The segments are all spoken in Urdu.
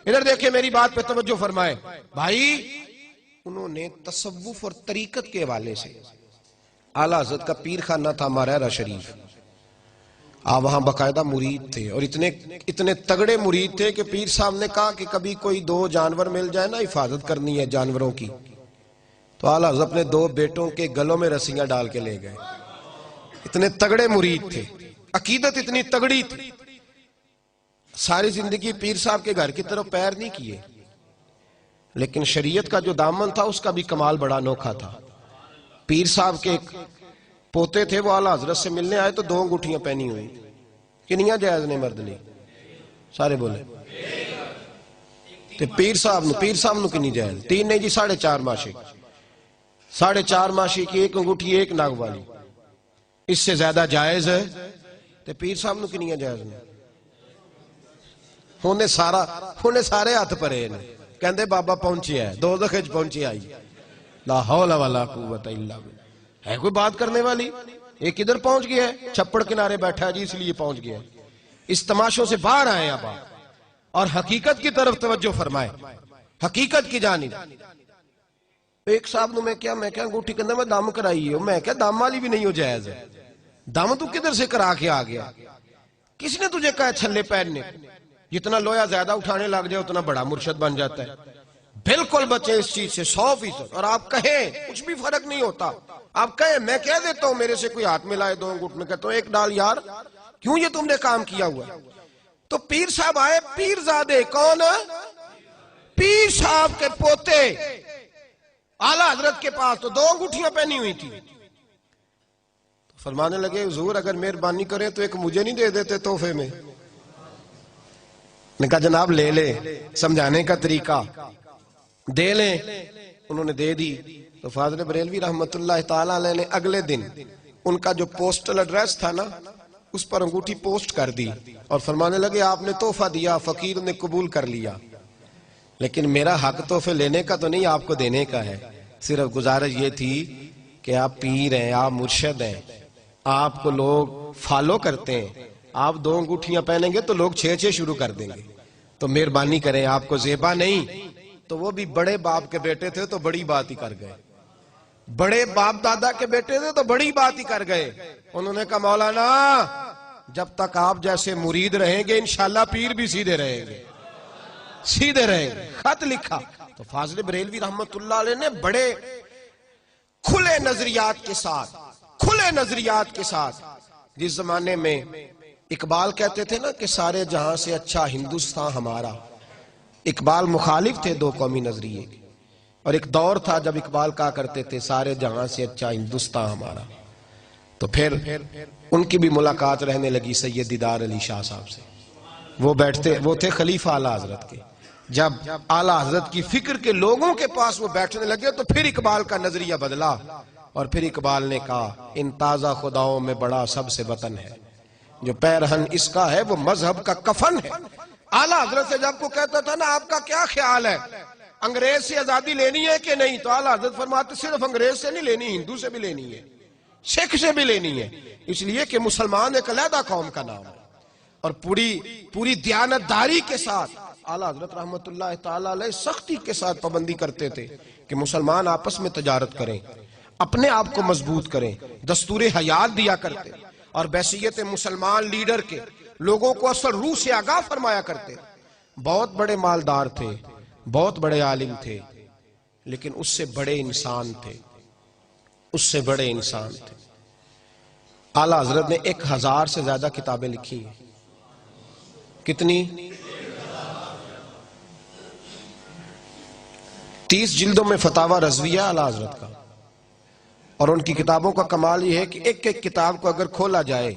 ادھر دیکھیں میری بات پہ توجہ فرمائے بھائی، انہوں نے تصوف اور طریقت کے حوالے سے، اعلیٰ حضرت کا پیر خانہ تھا مارہرہ شریف، آپ وہاں باقاعدہ مرید تھے، اور اتنے تگڑے مرید تھے کہ پیر صاحب نے کہا کہ کبھی کوئی 2 جانور مل جائے نا، حفاظت کرنی ہے جانوروں کی، تو اعلیٰ حضرت اپنے 2 بیٹوں کے گلوں میں رسیاں ڈال کے لے گئے۔ اتنے تگڑے مرید تھے، عقیدت اتنی تگڑی تھی، ساری زندگی پیر صاحب کے گھر کی طرف پیر نہیں کیے، لیکن شریعت کا جو دامن تھا اس کا بھی کمال بڑا انوکھا تھا۔ پیر صاحب کے ایک پوتے تھے، وہ اعلیٰ حضرت سے ملنے آئے تو 2 انگوٹھیاں پہنی ہوئی، کنیاں جائز نے مرد نے؟ سارے بولے پیر صاحب نو کنی جائز؟ 3 نہیں جی، 4.5 ماشی، 4.5 ماشی کی 1 انگوٹھی 1 ناگ والی، اس سے زیادہ جائز ہے؟ تو پیر صاحب نو کنیاں جائز نے؟ ہونے سارے ہاتھ پرے نے، کہندے بابا پہنچی ہے، 2 دخج پہنچی آئی، لا حول ولا قوت الا باللہ۔ ہے کوئی بات کرنے والی؟ ایک ادھر پہنچ گیا ہے، چھپڑ کنارے بیٹھا ہے جی، اس لیے پہنچ گیا ہے۔ اس تماشوں سے باہر آئے اب آپ، اور حقیقت کی طرف توجہ فرمائے، حقیقت کی جانب۔ ایک صاحب نے میں کیا انگوٹھی کہندہ میں دم کرائی ہے، میں کیا دم والی بھی نہیں ہو جائز ہے، دم تو کدھر سے کرا کے آ گیا؟ کس نے تجھے کہا چھلے پہننے؟ جتنا لویا زیادہ اٹھانے لگ جائے اتنا بڑا مرشد بن جاتا ہے۔ بالکل بچے اس چیز سے 100%، اور آپ کہیں کچھ بھی فرق نہیں ہوتا، آپ کہیں میں کہہ دیتا ہوں میرے سے کوئی ہاتھ ملائے 2 انگوٹھ میں کہتا ہوں 1 ڈال یار، کیوں یہ تم نے کام کیا ہوا؟ تو پیر صاحب آئے، پیر زادے کون؟ پیر صاحب کے پوتے اعلیٰ حضرت کے پاس، تو 2 انگوٹھیاں پہنی ہوئی تھی۔ فرمانے لگے حضور اگر مہربانی کریں تو ایک مجھے نہیں دے دیتے تحفے میں؟ نے کہا جناب لے لے، سمجھانے کا طریقہ دے لیں۔ انہوں نے دے دی تو فاضل بریلوی رحمت اللہ تعالیٰ علیہ نے اگلے دن ان کا جو پوسٹل ایڈریس تھا نا، اس پر انگوٹھی پوسٹ کر دی، اور فرمانے لگے آپ نے تحفہ دیا، فقیر نے قبول کر لیا، لیکن میرا حق تحفے لینے کا تو نہیں، آپ کو دینے کا ہے۔ صرف گزارش یہ تھی کہ آپ پیر ہیں، آپ مرشد ہیں، آپ کو لوگ فالو کرتے ہیں، آپ 2 انگوٹھیاں پہنیں گے تو لوگ 6 شروع کر دیں گے، تو مہربانی کریں، آپ کو زیبا نہیں۔ تو وہ بھی بڑے باپ کے بیٹے تھے تو بڑی بات ہی کر گئے، بڑے باپ دادا کے بیٹے تھے تو بڑی بات ہی کر گئے۔ انہوں نے کہا مولانا جب تک آپ جیسے مرید رہیں گے انشاءاللہ پیر بھی سیدھے رہیں گے، سیدھے رہیں گے۔ خط لکھا تو فاضل بریلوی رحمت اللہ علیہ نے بڑے کھلے نظریات کے ساتھ، جس زمانے میں اقبال کہتے تھے نا کہ سارے جہاں سے اچھا ہندوستان ہمارا، اقبال مخالف تھے 2 قومی نظریے کے، اور ایک دور تھا جب اقبال کہا کرتے تھے سارے جہاں سے اچھا ہندوستان ہمارا۔ تو پھر ان کی بھی ملاقات رہنے لگی سید دیدار علی شاہ صاحب سے، وہ تھے خلیفہ اعلیٰ حضرت کے۔ جب اعلیٰ حضرت کی فکر کے لوگوں کے پاس وہ بیٹھنے لگے تو پھر اقبال کا نظریہ بدلا، اور پھر اقبال نے کہا ان تازہ خداؤں میں بڑا سب سے وطن ہے، جو پیرہن اس کا ہے وہ مذہب کا کفن ہے۔ اعلیٰ حضرت سے جب کو کہتا تھا نا آپ کا کیا خیال ہے، انگریز سے آزادی لینی ہے کہ نہیں، تو اعلیٰ حضرت فرماتے صرف انگریز سے نہیں لینی، ہندو سے بھی لینی ہے، سکھ سے بھی لینی ہے، اس لیے کہ مسلمان ایک علیحدہ قوم کا نام ہے۔ اور پوری دیانتداری کے ساتھ اعلیٰ حضرت رحمت اللہ تعالیٰ علیہ سختی کے ساتھ پابندی کرتے تھے کہ مسلمان آپس میں تجارت کریں، اپنے آپ کو مضبوط کریں، دستور حیات دیا کرتے، اور بحیثیت مسلمان لیڈر کے لوگوں کو اصل روح سے آگاہ فرمایا کرتے۔ بہت بڑے مالدار تھے، بہت بڑے عالم تھے، لیکن اس سے بڑے انسان تھے، اعلیٰ حضرت نے 1000 سے زیادہ کتابیں لکھی ہیں۔ کتنی؟ 30 جلدوں میں فتاوی رضویہ اعلیٰ حضرت کا، اور ان کی کتابوں کا کمال یہ ہے کہ ایک ایک کتاب کو اگر کھولا جائے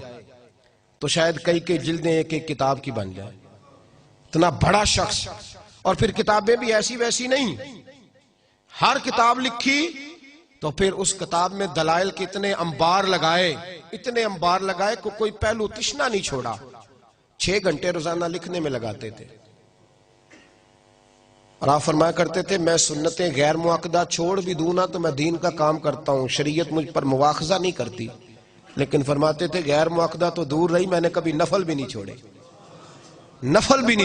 تو شاید کئی جلدیں ایک ایک کتاب کی بن جائے، اتنا بڑا شخص۔ اور پھر کتابیں بھی ایسی ویسی نہیں، ہر کتاب لکھی تو پھر اس کتاب میں دلائل کے اتنے انبار لگائے کہ کوئی پہلو تشنا نہیں چھوڑا۔ 6 گھنٹے روزانہ لکھنے میں لگاتے تھے، اور آپ فرمایا کرتے تھے میں سنتیں غیر معقدہ چھوڑ بھی دوں نا تو میں دین کا کام کرتا ہوں، شریعت مجھ پر مواخذہ نہیں کرتی، لیکن فرماتے تھے غیر معقدہ تو دور رہی، میں نے کبھی نفل بھی نہیں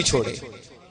چھوڑے،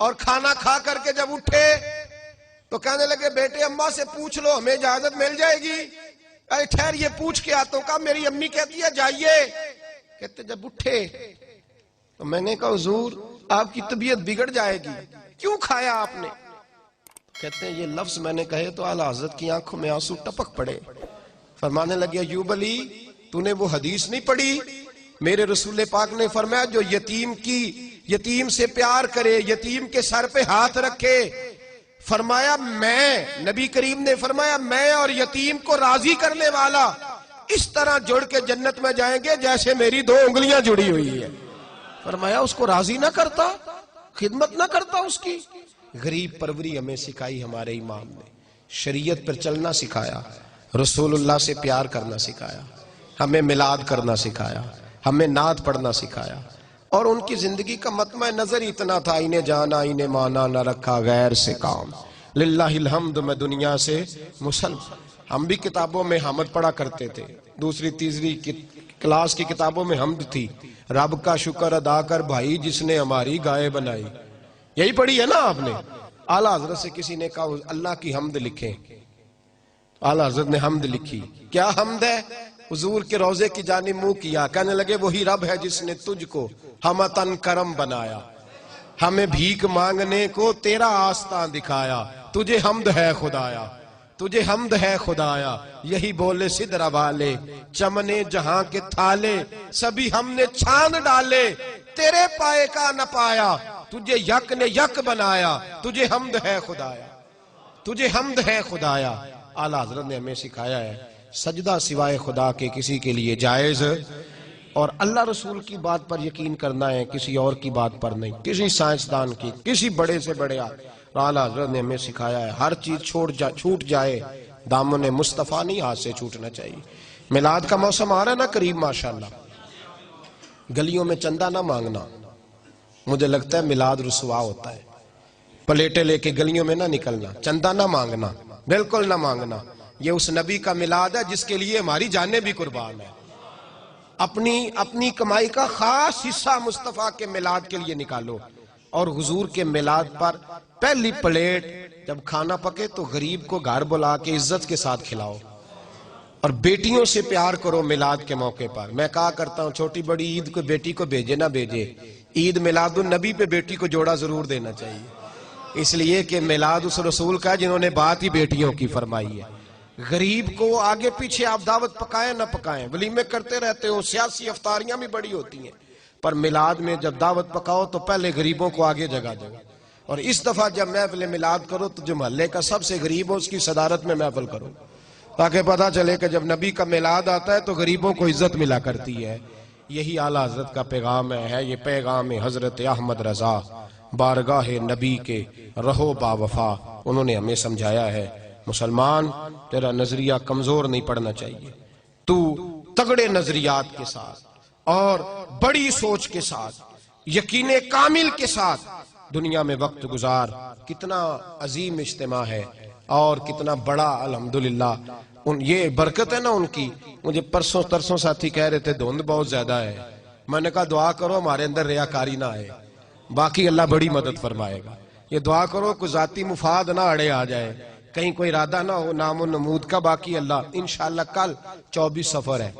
اور کھانا کھا کر کے جب اٹھے تو کہنے لگے بیٹے اماں سے پوچھ لو ہمیں اجازت مل جائے گی. ارے ٹھہر یہ پوچھ کے آتا ہوں. کہا میری امی کہتی ہے جائیے. کہتے جب اٹھے تو میں نے کہا حضور آپ کی طبیعت بگڑ جائے گی, کیوں کھایا آپ نے؟ کہتے ہیں یہ لفظ میں نے کہے تو اعلیٰ حضرت کی آنکھوں میں آنسو ٹپک پڑے. فرمانے لگے ایوب علی تو نے وہ حدیث نہیں پڑھی؟ میرے رسول پاک نے فرمایا جو یتیم سے پیار کرے, یتیم کے سر پہ ہاتھ رکھے, فرمایا میں نبی کریم نے فرمایا میں اور یتیم کو راضی کرنے والا اس طرح جڑ کے جنت میں جائیں گے جیسے میری 2 انگلیاں جڑی ہوئی ہے. فرمایا اس کو راضی نہ کرتا, خدمت نہ کرتا اس کی. غریب پروری ہمیں سکھائی ہمارے امام نے, شریعت پر چلنا سکھایا, رسول اللہ سے پیار کرنا سکھایا, ہمیں میلاد کرنا سکھایا, ہمیں نعت پڑھنا سکھایا. اور ان کی زندگی کا مطمع نظر اتنا تھا انہیں جانا انہیں مانا نہ رکھا غیر سے کام, للہ الحمد میں دنیا سے مسلم. ہم بھی کتابوں میں حمد پڑھا کرتے تھے, 2ری 3ری کلاس کی کتابوں میں حمد تھی, رب کا شکر ادا کر بھائی جس نے ہماری گائے بنائی. یہی پڑھی ہے نا آپ نے؟ اعلیٰ حضرت سے کسی نے کہا اللہ کی حمد لکھیں, اعلیٰ حضرت نے حمد لکھی. کیا حمد ہے؟ حضور کے روضے کی جانب منہ کیا, کہنے لگے وہی رب ہے جس نے تجھ کو ہمتن کرم بنایا, ہمیں بھیک مانگنے کو تیرا آستان دکھایا, تجھے حمد ہے خدایا, تجھے حمد ہے خدایا. یہی بولے سدرا والے چمنے جہاں کے تھالے, سبھی ہم نے چھان ڈالے تیرے پائے کا نہ پایا, تجھے یک نے یک بنایا, تجھے حمد ہے خدایا, تجھے حمد ہے خدایا. اعلیٰ حضرت نے ہمیں سکھایا ہے سجدہ سوائے خدا کے کسی کے لیے جائز, اور اللہ رسول کی بات پر یقین کرنا ہے, کسی اور کی بات پر نہیں, کسی سائنسدان کی, کسی بڑے سے بڑے. اعلیٰ حضرت نے ہمیں سکھایا ہے ہر چیز چھوٹ جائے, دامن مصطفیٰ نہیں ہاتھ سے چھوٹنا چاہیے. میلاد کا موسم آ رہا ہے نا قریب ماشاءاللہ, گلیوں میں چندہ نہ مانگنا. مجھے لگتا ہے میلاد رسوا ہوتا ہے, پلیٹیں لے کے گلیوں میں نہ نکلنا, چندہ نہ مانگنا, بالکل نہ مانگنا. یہ اس نبی کا میلاد ہے جس کے لیے ہماری جانیں بھی قربان ہیں. اپنی کمائی کا خاص حصہ مصطفیٰ کے میلاد کے لیے نکالو, اور حضور کے میلاد پر پہلی پلیٹ جب کھانا پکے تو غریب کو گھر بلا کے عزت کے ساتھ کھلاؤ, اور بیٹیوں سے پیار کرو میلاد کے موقع پر. میں کہا کرتا ہوں چھوٹی بڑی عید کو بیٹی کو بھیجے نہ بھیجے, عید میلاد النبی پہ بیٹی کو جوڑا ضرور دینا چاہیے, اس لیے کہ میلاد اس رسول کا جنہوں نے بات ہی بیٹیوں کی فرمائی ہے. غریب کو آگے پیچھے آپ دعوت پکائیں نہ پکائیں, ولیمے کرتے رہتے ہو, سیاسی افطاریاں بھی بڑی ہوتی ہیں, پر میلاد میں جب دعوت پکاؤ تو پہلے غریبوں کو آگے جگہ دو. اور اس دفعہ جب محفل میلاد کرو تو جو محلے کا سب سے غریب ہو اس کی صدارت میں محفل کرو, تاکہ پتہ چلے کہ جب نبی کا میلاد آتا ہے تو غریبوں کو عزت ملا کرتی ہے. یہی اعلیٰ حضرت کا پیغام ہے, یہ پیغام حضرت احمد رضا بارگاہ نبی کے رہو با وفا. انہوں نے ہمیں سمجھایا ہے مسلمان تیرا نظریہ کمزور نہیں پڑنا چاہیے, تو تگڑے نظریات کے ساتھ اور بڑی سوچ کے ساتھ, یقین کامل کے ساتھ دنیا میں وقت گزار. کتنا عظیم اجتماع ہے اور کتنا بڑا الحمدللہ. یہ برکت ہے نا ان کی. مجھے پرسوں ترسوں ساتھی کہہ رہے تھے دھند بہت زیادہ ہے, میں نے کہا دعا کرو ہمارے اندر ریاکاری نہ آئے, باقی اللہ بڑی مدد فرمائے گا. یہ دعا کرو کوئی ذاتی مفاد نہ اڑے آ جائے, کہیں کوئی ارادہ نہ ہو نام و نمود کا. باقی اللہ انشاءاللہ کل 24 سفر ہے,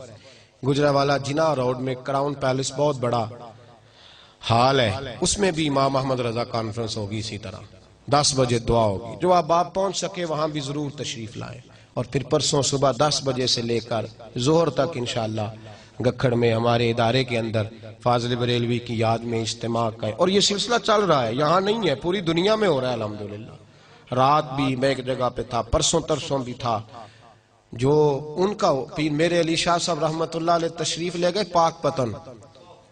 گجرانوالہ جناح روڈ میں کراؤن پیلس بہت بڑا ہال ہے, اس میں بھی امام احمد رضا کانفرنس ہوگی. اسی طرح 10 بجے دعا ہوگی. جو آپ پہنچ سکے وہاں بھی ضرور تشریف لائیں. اور پھر پرسوں صبح 10 بجے سے لے کر ظہر تک انشاءاللہ گکھڑ میں ہمارے ادارے کے اندر فاضل بریلوی کی یاد میں اجتماع کا ہے. اور یہ سلسلہ چل رہا ہے, یہاں نہیں ہے, پوری دنیا میں ہو رہا ہے الحمدللہ. رات بھی میں ایک جگہ پہ تھا, پرسوں ترسوں بھی تھا. جو ان کا پیر میرے علی شاہ صاحب رحمت اللہ علیہ تشریف لے گئے پاک پتن,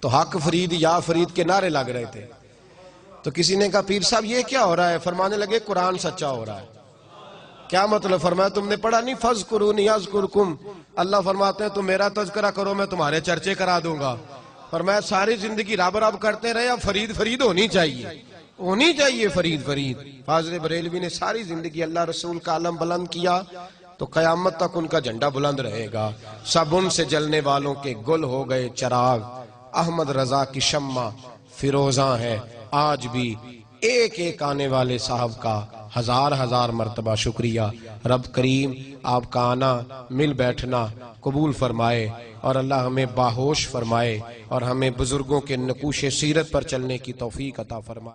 تو حق فرید یا فرید کے نعرے لگ رہے تھے. تو کسی نے کہا پیر صاحب یہ کیا ہو رہا ہے؟ فرمانے لگے قرآن سچا ہو رہا ہے. کیا مطلب؟ فرمایا تم نے پڑھا نہیں فَاذْكُرُونِي أَذْكُرْكُمْ, اللہ فرماتے ہیں تم میرا تذکرہ کرو میں تمہارے چرچے کرا دوں گا. فرمایا ساری زندگی رب رب کرتے رہے, اب فرید فرید ہونی چاہیے فرید فرید. فاضل بریلوی نے ساری زندگی اللہ رسول کا علم بلند کیا تو قیامت تک ان کا جھنڈا بلند رہے گا. سب ان سے جلنے والوں کے گل ہو گئے چراغ, احمد رضا کی شمع فیروزاں ہے آج بھی, ایک ایک آنے والے صاحب کا ہزار ہزار مرتبہ شکریہ۔ رب کریم آپ کا آنا، مل بیٹھنا قبول فرمائے، اور اللہ ہمیں باہوش فرمائے، اور ہمیں بزرگوں کے نقوش سیرت پر چلنے کی توفیق عطا فرمائے۔